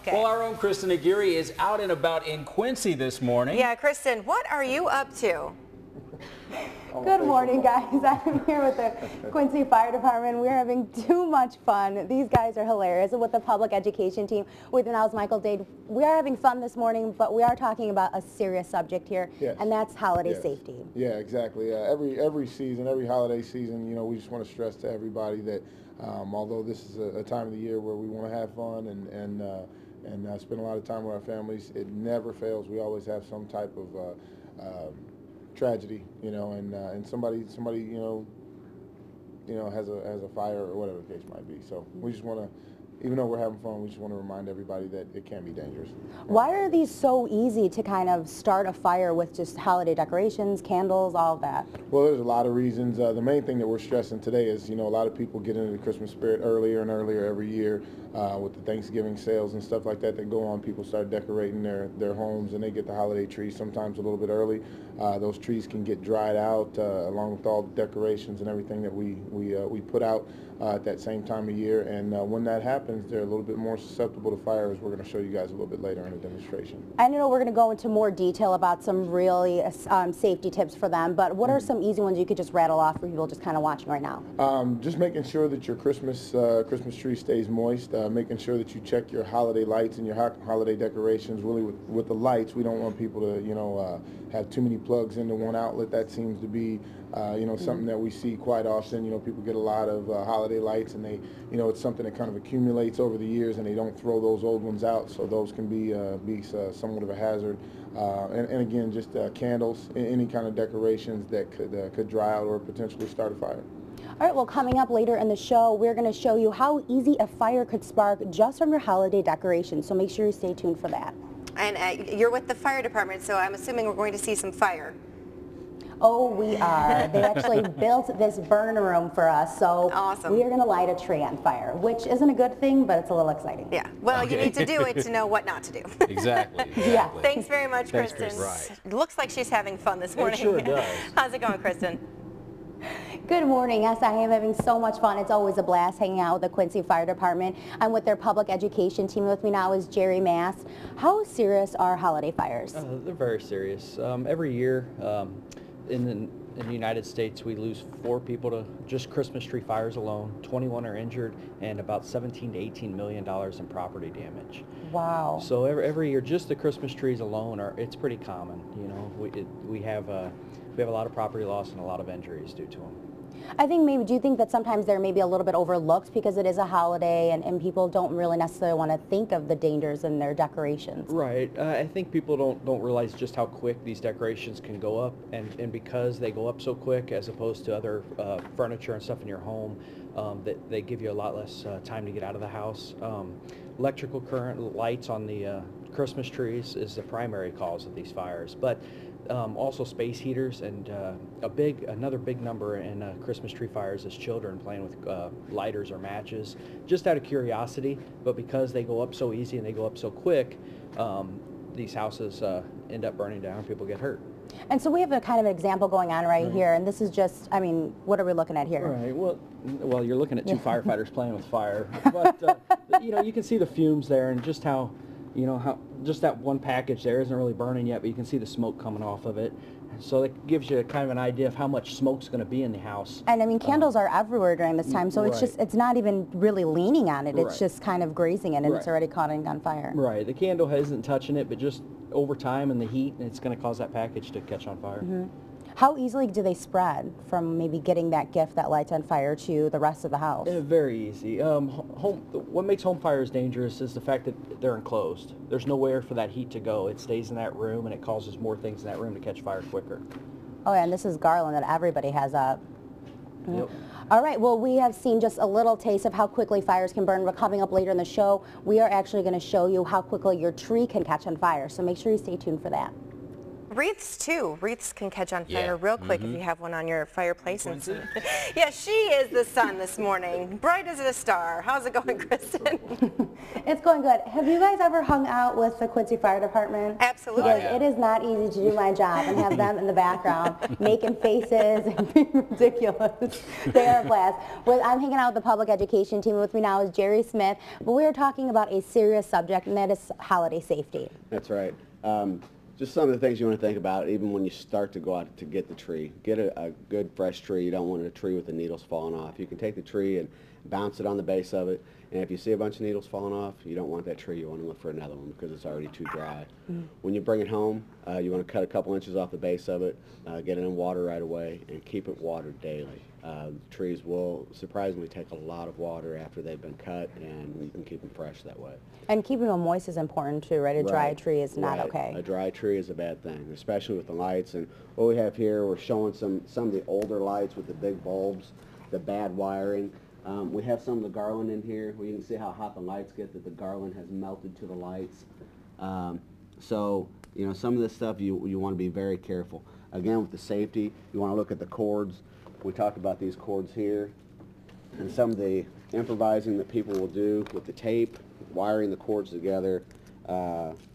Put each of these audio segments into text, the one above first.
Okay. Well, our own Kristen Aguirre is out and about in Quincy this morning. Yeah, Kristen, what are you up to? Good morning, guys. I'm here with the Quincy Fire Department. We're having too much fun. These guys are hilarious. With the public education team, with Now's Michael Dade, we are having fun this morning, but we are talking about a serious subject here, and that's holiday safety. Yeah, exactly. Every season, every holiday season, you know, we just want to stress to everybody that although this is a time of the year where we want to have fun and spend a lot of time with our families, it never fails. We always have some type of tragedy, you know, and somebody you know has a fire or whatever the case might be. So we just want to, even though we're having fun, we just want to remind everybody that it can be dangerous. Why are these so easy to kind of start a fire with just holiday decorations, candles, all of that? Well, there's a lot of reasons. The main thing that we're stressing today is, you know, a lot of people get into the Christmas spirit earlier and earlier every year with the Thanksgiving sales and stuff like that go on. People start decorating their homes, and they get the holiday trees sometimes a little bit early. Those trees can get dried out along with all the decorations and everything that we put out at that same time of year. And when that happens, they're a little bit more susceptible to fire, as we're going to show you guys a little bit later in the demonstration. I know we're going to go into more detail about some really safety tips for them, but what are some easy ones you could just rattle off for people just kind of watching right now? Just making sure that your Christmas tree stays moist, making sure that you check your holiday lights and your holiday decorations. Really, with the lights, we don't want people to, you know, have too many plugs into one outlet. That seems to be you know, something that we see quite often. You know, people get a lot of holiday lights, and they, you know, it's something that kind of accumulates over the years, and they don't throw those old ones out, so those can be somewhat of a hazard. And again, just candles, any kind of decorations that could dry out or potentially start a fire. All right, well, coming up later in the show, we're going to show you how easy a fire could spark just from your holiday decorations, so make sure you stay tuned for that. And you're with the fire department, so I'm assuming we're going to see some fire. Oh, we are. They actually built this burn room for us, so awesome. We are going to light a tree on fire, which isn't a good thing, but it's a little exciting. Yeah, well, you need to do it to know what not to do. Exactly. Yeah. Thanks very much, Thanks, Kristen. Kristen. Right. Looks like she's having fun this morning. It sure does. How's it going, Kristen? Good morning. Yes, I am having so much fun. It's always a blast hanging out with the Quincy Fire Department. I'm with their public education team. With me now is Jerry Mass. How serious are holiday fires? They're very serious. Every year in the United States, we lose 4 people to just Christmas tree fires alone. 21 are injured, and about $17 to $18 million in property damage. Wow. So every year, just the Christmas trees alone it's pretty common. You know, we have a lot of property loss and a lot of injuries due to them. I think maybe, do you think that sometimes they're maybe a little bit overlooked because it is a holiday and people don't really necessarily want to think of the dangers in their decorations? Right. I think people don't realize just how quick these decorations can go up, and because they go up so quick as opposed to other furniture and stuff in your home, that they give you a lot less time to get out of the house. Electrical current, lights on the Christmas trees is the primary cause of these fires, but also space heaters, and another big number in Christmas tree fires is children playing with lighters or matches, just out of curiosity. But because they go up so easy and they go up so quick, these houses end up burning down. People get hurt. And so we have a kind of example going on right here, and this is just, I mean, what are we looking at here? Right. Well, you're looking at 2 firefighters playing with fire, but you know, you can see the fumes there, and just how, you know, how just that one package there isn't really burning yet, but you can see the smoke coming off of it. So it gives you kind of an idea of how much smoke's going to be in the house. And I mean, candles are everywhere during this time, so it's just, it's not even really leaning on it. It's just kind of grazing it, and it's already caught on fire. Right. The candle isn't touching it, but just over time and the heat, it's going to cause that package to catch on fire. How easily do they spread from maybe getting that gift that lights on fire to the rest of the house? Very easy. What makes home fires dangerous is the fact that they're enclosed. There's nowhere for that heat to go. It stays in that room, and it causes more things in that room to catch fire quicker. Oh yeah, and this is garland that everybody has up. Yep. All right, well, we have seen just a little taste of how quickly fires can burn, but coming up later in the show, we are actually going to show you how quickly your tree can catch on fire, so make sure you stay tuned for that. Wreaths too. Wreaths can catch on fire Yeah. real quick if you have one on your fireplace. And yeah, she is the sun this morning, bright as a star. How's it going, Kristen? It's going good. Have you guys ever hung out with the Quincy Fire Department? Absolutely. Because it is not easy to do my job and have them in the background making faces and being ridiculous. They are a blast. I'm hanging out with the public education team. With me now is Jerry Smith, but we are talking about a serious subject, and that is holiday safety. That's right. Just some of the things you want to think about even when you start to go out to get the tree. Get a good fresh tree. You don't want a tree with the needles falling off. You can take the tree and bounce it on the base of it, and if you see a bunch of needles falling off, you don't want that tree. You want to look for another one because it's already too dry. When you bring it home, you want to cut a couple inches off the base of it, get it in water right away, and keep it watered daily. Trees will surprisingly take a lot of water after they've been cut, and you can keep them fresh that way. And keeping them moist is important too, right? A dry tree is not okay. A dry tree is a bad thing, especially with the lights. And what we have here, we're showing some of the older lights with the big bulbs, the bad wiring. We have some of the garland in here where you can see how hot the lights get, that the garland has melted to the lights. So, you know, some of this stuff you want to be very careful. Again, with the safety, you want to look at the cords. We talked about these cords here, and some of the improvising that people will do with the tape, wiring the cords together,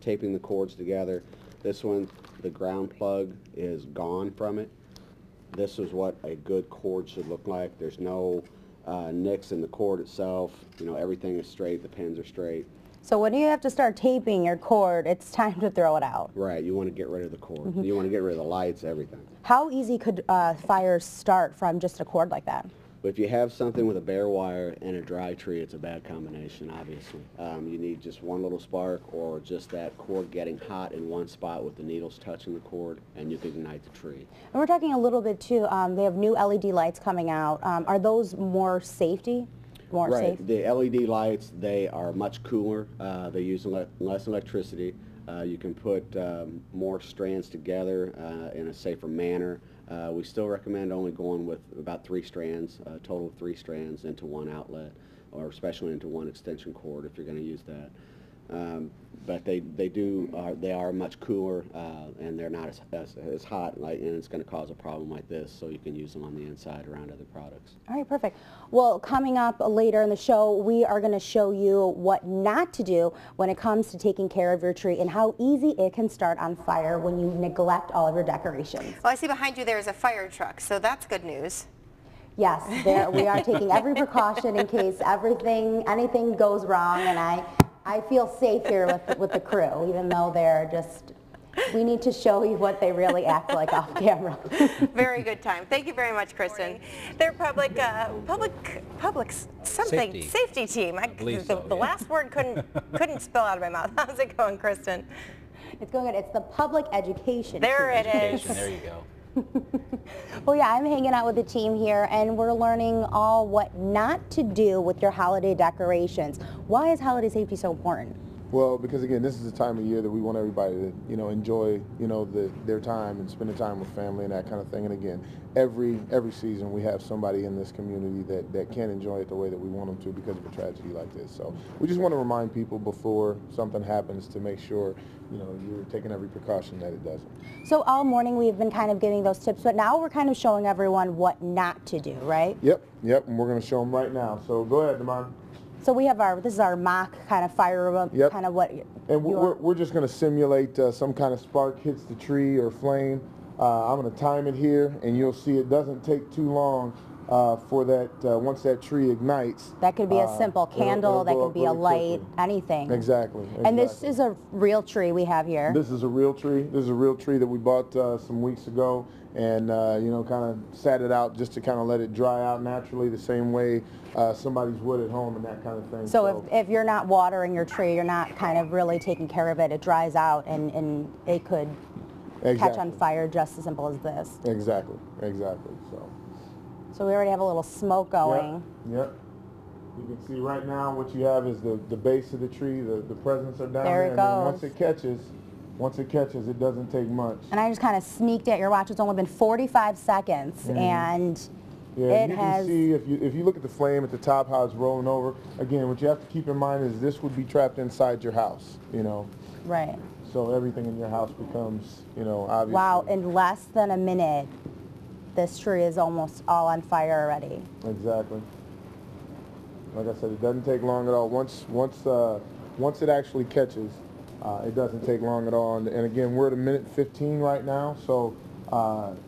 taping the cords together. This one, the ground plug is gone from it. This is what a good cord should look like. There's no nicks in the cord itself. You know, everything is straight, the pins are straight. So when you have to start taping your cord, it's time to throw it out. Right, you want to get rid of the cord. You want to get rid of the lights, everything. How easy could fires start from just a cord like that? But if you have something with a bare wire and a dry tree, it's a bad combination, obviously. You need just one little spark or just that cord getting hot in one spot with the needles touching the cord, and you can ignite the tree. And we're talking a little bit too, they have new LED lights coming out. Are those more safety? Right. The LED lights, they are much cooler. They use less electricity. You can put more strands together in a safer manner. We still recommend only going with about 3 strands, a total of 3 strands into one outlet, or especially into one extension cord if you're going to use that. But they are much cooler, and they're not as hot, and it's going to cause a problem like this, so you can use them on the inside around other products. All right, perfect. Well, coming up later in the show, we are going to show you what not to do when it comes to taking care of your tree and how easy it can start on fire when you neglect all of your decorations. Well, I see behind you there is a fire truck, so that's good news. Yes, we are taking every precaution in case anything goes wrong, and I feel safe here with the crew, even though they're just, we need to show you what they really act like off camera. Very good time. Thank you very much, Kristen. They're public safety team. The last word couldn't spill out of my mouth. How's it going, Kristen? It's going good. It's the public education. There it is. There you go. Well, yeah, I'm hanging out with the team here, and we're learning all what not to do with your holiday decorations. Why is holiday safety so important? Well, because again, this is the time of year that we want everybody to, enjoy, their time and spending time with family and that kind of thing. And again, every season we have somebody in this community that can't enjoy it the way that we want them to because of a tragedy like this. So we just want to remind people before something happens to make sure, you're taking every precaution that it doesn't. So all morning we've been kind of giving those tips, but now we're kind of showing everyone what not to do, right? Yep, and we're going to show them right now. So go ahead, Damon. So we have this is our mock kind of fire room, kind of what. And we're just going to simulate some kind of spark hits the tree or flame. I'm going to time it here, and you'll see it doesn't take too long for that, once that tree ignites. That could be a simple candle, that could be a light, anything. Exactly. And this is a real tree we have here. This is a real tree. This is a real tree that we bought some weeks ago, and kind of sat it out just to kind of let it dry out naturally the same way somebody's would at home and that kind of thing. So if you're not watering your tree, you're not kind of really taking care of it, it dries out and it could catch on fire just as simple as this. Exactly. So we already have a little smoke going. Yep. You can see right now what you have is the base of the tree, the presents are down there. And then once it catches, it doesn't take much. And I just kind of sneaked at your watch. It's only been 45 seconds, and it has. You can see if you look at the flame at the top, how it's rolling over. Again, what you have to keep in mind is this would be trapped inside your house. Right. So everything in your house becomes, you know, obviously. Wow, in less than a minute, this tree is almost all on fire already. Exactly. Like I said, it doesn't take long at all. Once it actually catches, it doesn't take long at all. And again, we're at 1:15 right now, so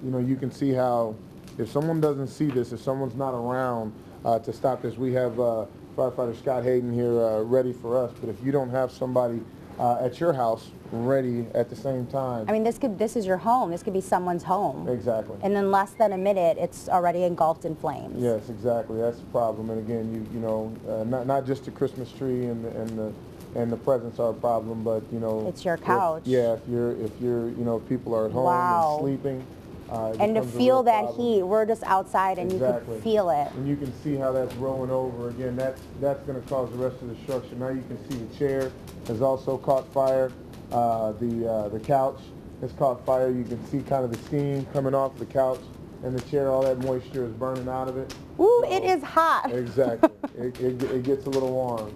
you know, you can see how if someone doesn't see this, if someone's not around to stop this, we have firefighter Scott Hayden here ready for us. But if you don't have somebody at your house ready at the same time. I mean, this is your home. This could be someone's home. Exactly. And in less than a minute, it's already engulfed in flames. Yes, exactly. That's the problem. And again, you know, not just the Christmas tree and the presents are a problem, but you know, it's your couch. If you're you know, if people are at home wow. and sleeping. And to feel that heat, we're just outside and exactly. You can feel it. And you can see how that's rolling over. Again, that's going to cause the rest of the structure. Now you can see the chair has also caught fire. The couch has caught fire. You can see kind of the steam coming off the couch and the chair. All that moisture is burning out of it. Ooh, so, it is hot. Exactly. it gets a little warm.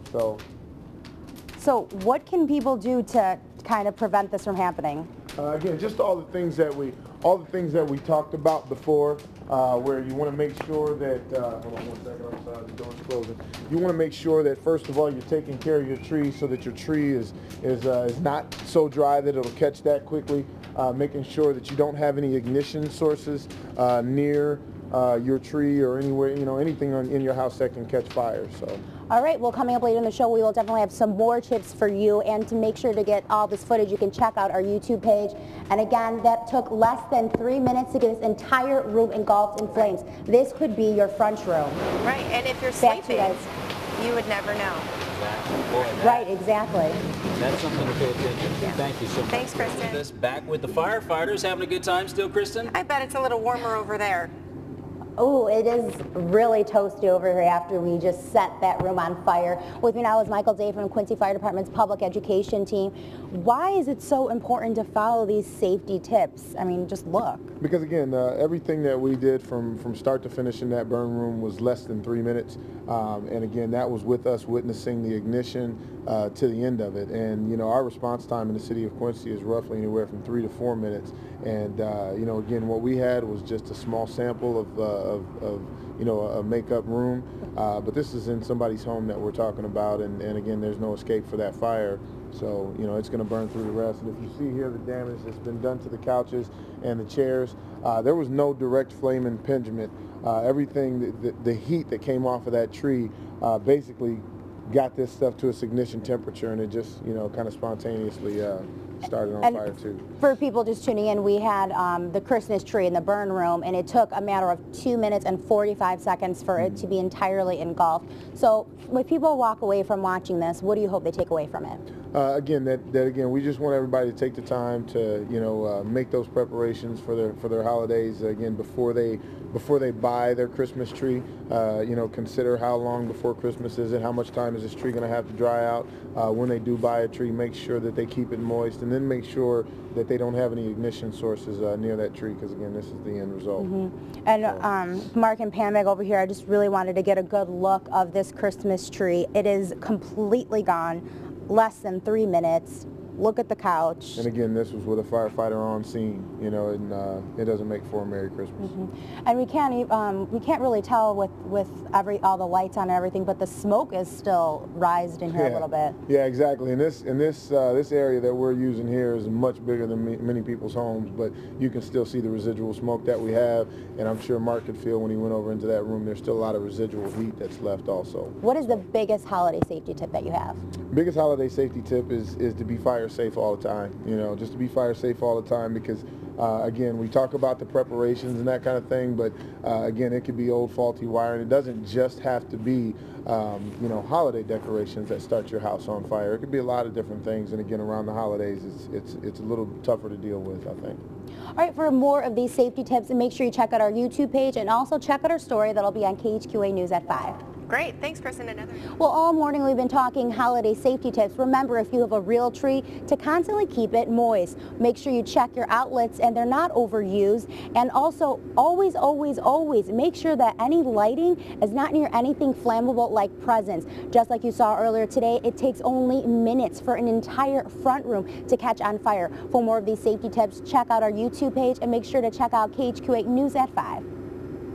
So what can people do to kind of prevent this from happening? Again, just all the things that we talked about before, where you want to make sure that hold on 1 second, I'm sorry, the door's closing. You want to make sure that first of all you're taking care of your tree so that your tree is not so dry that it'll catch that quickly. Making sure that you don't have any ignition sources near your tree or anywhere, you know, anything in your house that can catch fire. So. All right, well, coming up later in the show, we will definitely have some more tips for you. And to make sure to get all this footage, you can check out our YouTube page. And again, that took less than 3 minutes to get this entire room engulfed in flames. This could be your front room. Right, and if you're sleeping, you would never know. Exactly. Boy, right, exactly. That's something to pay attention to. Yeah. Thank you so much. Thanks, Kristen. With us, back with the firefighters, having a good time still, Kristen? I bet it's a little warmer over there. Oh, it is really toasty over here after we just set that room on fire. With me now is Michael Day from Quincy Fire Department's public education team. Why is it so important to follow these safety tips? I mean, just look. Because again, everything that we did from start to finish in that burn room was less than 3 minutes. And again, that was with us witnessing the ignition to the end of it. And, you know, our response time in the city of Quincy is roughly anywhere from 3 to 4 minutes. And, you know, again, what we had was just a small sample of you know, a makeup room. But this is in somebody's home that we're talking about. And again, there's no escape for that fire. So, you know, it's going to burn through the rest. And if you see here the damage that's been done to the couches and the chairs, there was no direct flame impingement. Everything, the heat that came off of that tree basically got this stuff to its ignition temperature, and it just, you know, kind of spontaneously started on fire too. For people just tuning in, we had the Christmas tree in the burn room, and it took a matter of 2 minutes and 45 seconds for it to be entirely engulfed. So when people walk away from watching this, what do you hope they take away from it? Again, again, we just want everybody to take the time to, you know, make those preparations for their holidays. Again, before they buy their Christmas tree, you know, consider how long before Christmas is it, how much time is this tree going to have to dry out. When they do buy a tree, make sure that they keep it moist, and then make sure that they don't have any ignition sources near that tree, because again, this is the end result. And Mark and Pam over here, I just really wanted to get a good look of this Christmas tree. It is completely gone. Less than 3 minutes. Look at the couch. And again, this was with a firefighter on scene, you know, and it doesn't make for a Merry Christmas. And we can't really tell with all the lights on and everything, but the smoke is still rised in here a little bit. Yeah, exactly. And this area that we're using here is much bigger than many people's homes, but you can still see the residual smoke that we have, and I'm sure Mark could feel when he went over into that room. There's still a lot of residual heat that's left also. What is the biggest holiday safety tip that you have? Biggest holiday safety tip is to be fire safe all the time, you know, just to be fire safe all the time, because again, we talk about the preparations and that kind of thing, but again, it could be old faulty wiring. It doesn't just have to be you know, holiday decorations that start your house on fire. It could be a lot of different things, and again, around the holidays it's a little tougher to deal with, I think. All right, for more of these safety tips, and make sure you check out our YouTube page and also check out our story that'll be on KHQA News at 5. Great. Thanks, Kristen. Another. Well, all morning we've been talking holiday safety tips. Remember, if you have a real tree, to constantly keep it moist. Make sure you check your outlets and they're not overused. And also, always, always, always make sure that any lighting is not near anything flammable like presents. Just like you saw earlier today, it takes only minutes for an entire front room to catch on fire. For more of these safety tips, check out our YouTube page and make sure to check out KHQA News at 5.